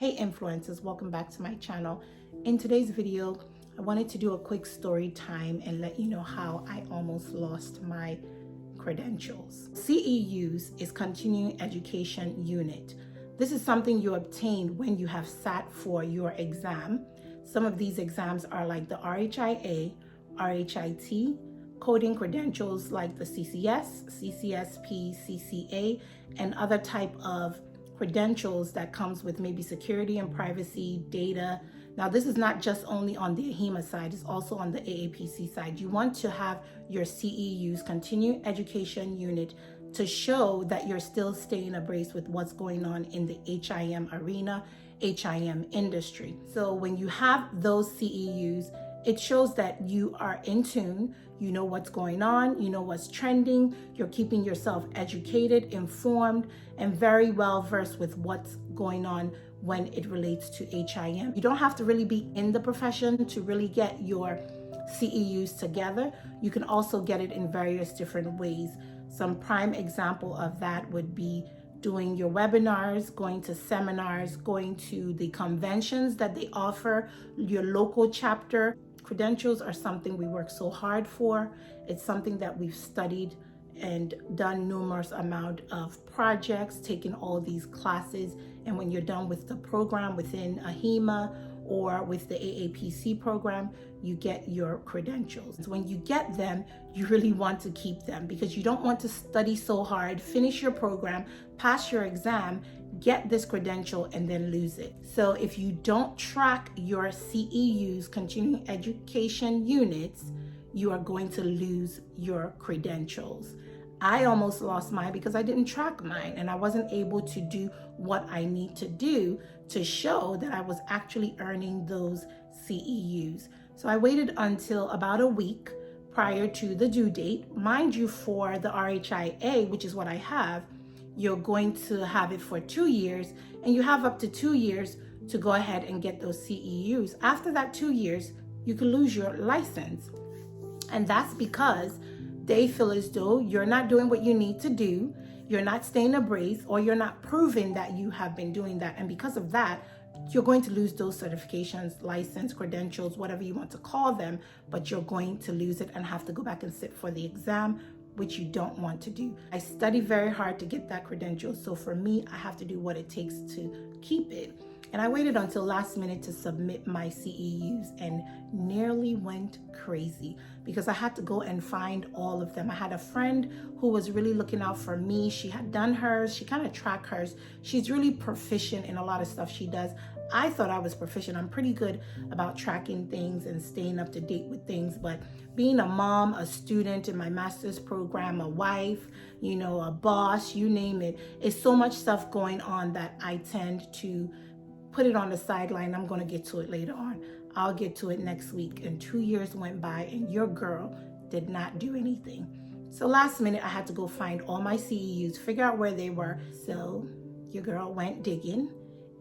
Hey influencers, welcome back to my channel. In today's video, I wanted to do a quick story time and let you know how I almost lost my credentials. CEUs is Continuing Education Unit. This is something you obtain when you have sat for your exam. Some of these exams are like the RHIA, RHIT, coding credentials like the CCS, CCSP, CCA, and other type of credentials that comes with maybe security and privacy data. Now, this is not just only on the Ahima side, it's also on the AAPC side. You want to have your CEUs, Continuing Education Unit, to show that you're still staying abreast with what's going on in the HIM arena, HIM industry. So when you have those CEUs, it shows that you are in tune, you know what's going on, you know what's trending, you're keeping yourself educated, informed, and very well versed with what's going on when it relates to HIM. You don't have to really be in the profession to really get your CEUs together. You can also get it in various different ways. Some prime example of that would be doing your webinars, going to seminars, going to the conventions that they offer, your local chapter. Credentials are something we work so hard for. It's something that we've studied and done numerous amount of projects, taken all these classes, and when you're done with the program within Ahima or with the AAPC program, you get your credentials. When you get them, you really want to keep them because you don't want to study so hard, finish your program, pass your exam, get this credential, and then lose it. So if you don't track your CEUs, Continuing Education Units, you are going to lose your credentials. I almost lost mine because I didn't track mine and I wasn't able to do what I need to do to show that I was actually earning those CEUs. So I waited until about a week prior to the due date. Mind you, for the RHIA, which is what I have, you're going to have it for 2 years and you have up to 2 years to go ahead and get those CEUs. After that 2 years, you can lose your license. And that's because they feel as though you're not doing what you need to do, you're not staying abreast, or you're not proving that you have been doing that. And because of that, you're going to lose those certifications, license, credentials, whatever you want to call them, but you're going to lose it and have to go back and sit for the exam, which you don't want to do. I study very hard to get that credential. So for me, I have to do what it takes to keep it. And I waited until last minute to submit my CEUs and nearly went crazy because I had to go and find all of them. I had a friend who was really looking out for me. She had done hers. She kind of tracked hers. She's really proficient in a lot of stuff she does. I thought I was proficient. I'm pretty good about tracking things and staying up to date with things, but being a mom, a student in my master's program, a wife, a boss, you name it, it's so much stuff going on that I tend to put it on the sideline. I'm going to get to it later on. I'll get to it next week. And 2 years went by and your girl did not do anything. So last minute, I had to go find all my CEUs, figure out where they were. So your girl went digging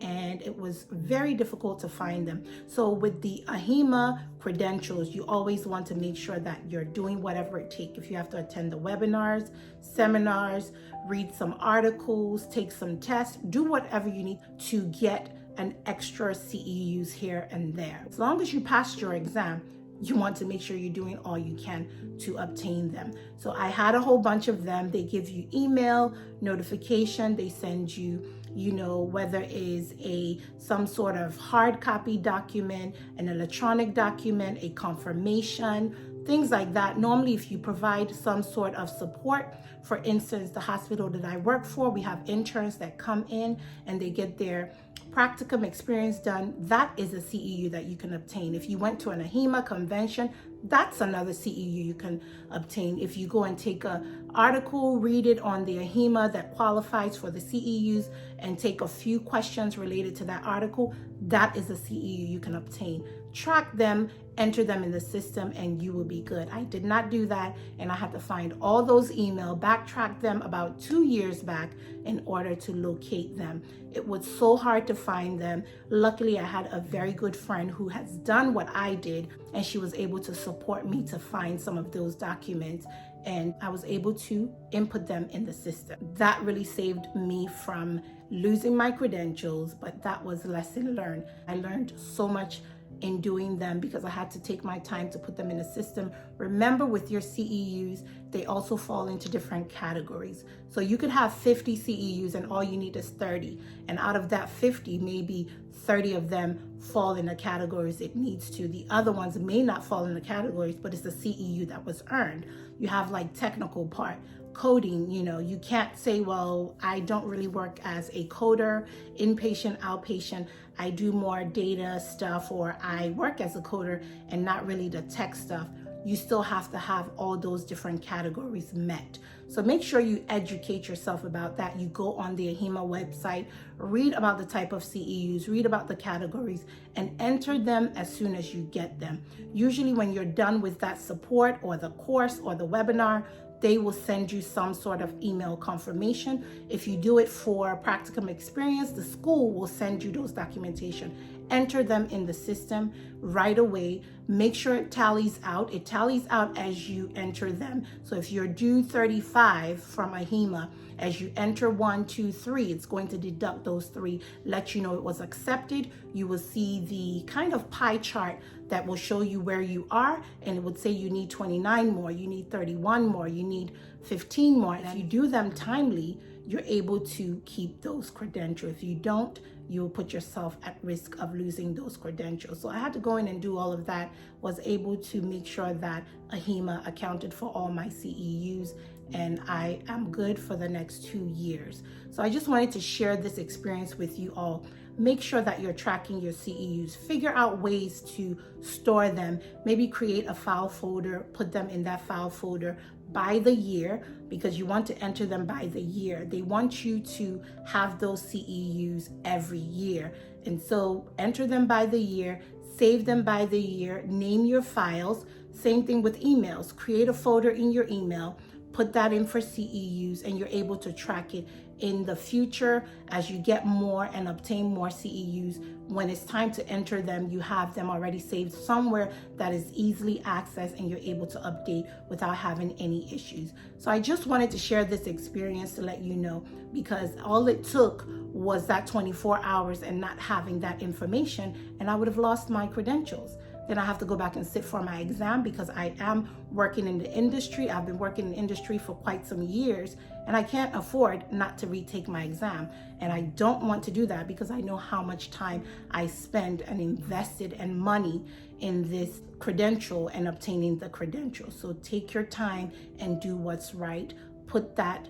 and it was very difficult to find them. So with the Ahima credentials, you always want to make sure that you're doing whatever it takes. If you have to attend the webinars, seminars, read some articles, take some tests, do whatever you need to get an extra CEUs here and there. As long as you passed your exam, you want to make sure you're doing all you can to obtain them. So I had a whole bunch of them. They give you email notification. They send you, whether it is some sort of hard copy document, an electronic document, a confirmation, things like that. Normally, if you provide some sort of support, for instance, the hospital that I work for, we have interns that come in and they get their practicum experience done. That is a CEU that you can obtain. If you went to an Ahima convention, that's another CEU you can obtain. If you go and take an article, read it on the Ahima that qualifies for the CEUs and take a few questions related to that article, that is a CEU you can obtain. Track them, enter them in the system, and you will be good. I did not do that, and I had to find all those emails, backtrack them about 2 years back in order to locate them. It was so hard to find them. Luckily, I had a very good friend who has done what I did, and she was able to support me to find some of those documents, and I was able to input them in the system. That really saved me from losing my credentials, but that was lesson learned. I learned so much in doing them because I had to take my time to put them in a system. Remember, with your CEUs, they also fall into different categories. So you could have 50 CEUs and all you need is 30. And out of that 50, maybe 30 of them fall in the categories it needs to. The other ones may not fall in the categories, but it's the CEU that was earned. You have like technical part, coding, you can't say, well, I don't really work as a coder, inpatient, outpatient. I do more data stuff, or I work as a coder and not really the tech stuff. You still have to have all those different categories met. So make sure you educate yourself about that. You go on the Ahima website, read about the type of CEUs, read about the categories, and enter them as soon as you get them. Usually when you're done with that support or the course or the webinar, they will send you some sort of email confirmation. If you do it for practicum experience, the school will send you those documentation. Enter them in the system right away. Make sure it tallies out. It tallies out as you enter them. So if you're due 35 from Ahima, as you enter 1, 2, 3, it's going to deduct those 3, let you know it was accepted. You will see the kind of pie chart that will show you where you are, and it would say you need 29 more, you need 31 more, you need 15 more. If you do them timely, you're able to keep those credentials. If you don't, you will put yourself at risk of losing those credentials. So I had to go in and do all of that, was able to make sure that Ahima accounted for all my CEUs, and I am good for the next 2 years. So I just wanted to share this experience with you all. Make sure that you're tracking your CEUs. Figure out ways to store them. Maybe create a file folder, put them in that file folder by the year, because you want to enter them by the year. They want you to have those CEUs every year. And so enter them by the year, save them by the year, name your files. Same thing with emails. Create a folder in your email, put that in for CEUs, and you're able to track it in the future as you get more and obtain more CEUs. When it's time to enter them, you have them already saved somewhere that is easily accessed, and you're able to update without having any issues. So I just wanted to share this experience to let you know, because all it took was that 24 hours and not having that information, and I would have lost my credentials. Then I have to go back and sit for my exam, because I am working in the industry. I've been working in the industry for quite some years, and I can't afford not to retake my exam. And I don't want to do that, because I know how much time I spend and invested and money in this credential and obtaining the credential. So take your time and do what's right. Put that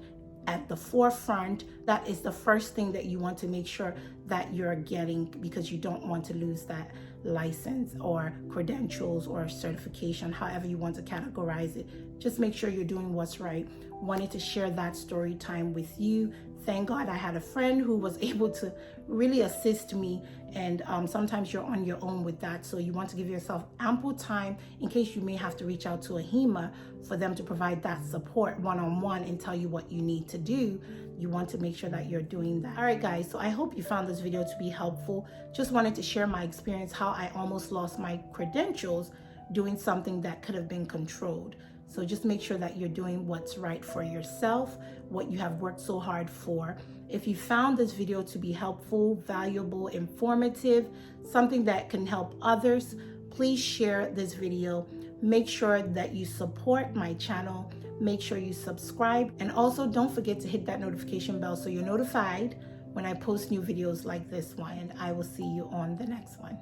at the forefront. That is the first thing that you want to make sure that you're getting, because you don't want to lose that license or credentials or certification, however you want to categorize it. Just make sure you're doing what's right. Wanted to share that story time with you. Thank God I had a friend who was able to really assist me, and sometimes you're on your own with that. So you want to give yourself ample time in case you may have to reach out to Ahima for them to provide that support one-on-one and tell you what you need to do. You want to make sure that you're doing that. All right, guys, so I hope you found this video to be helpful. Just wanted to share my experience, how I almost lost my credentials doing something that could have been controlled. So just make sure that you're doing what's right for yourself, what you have worked so hard for. If you found this video to be helpful, valuable, informative, something that can help others, please share this video. Make sure that you support my channel. Make sure you subscribe. And also don't forget to hit that notification bell so you're notified when I post new videos like this one. And I will see you on the next one.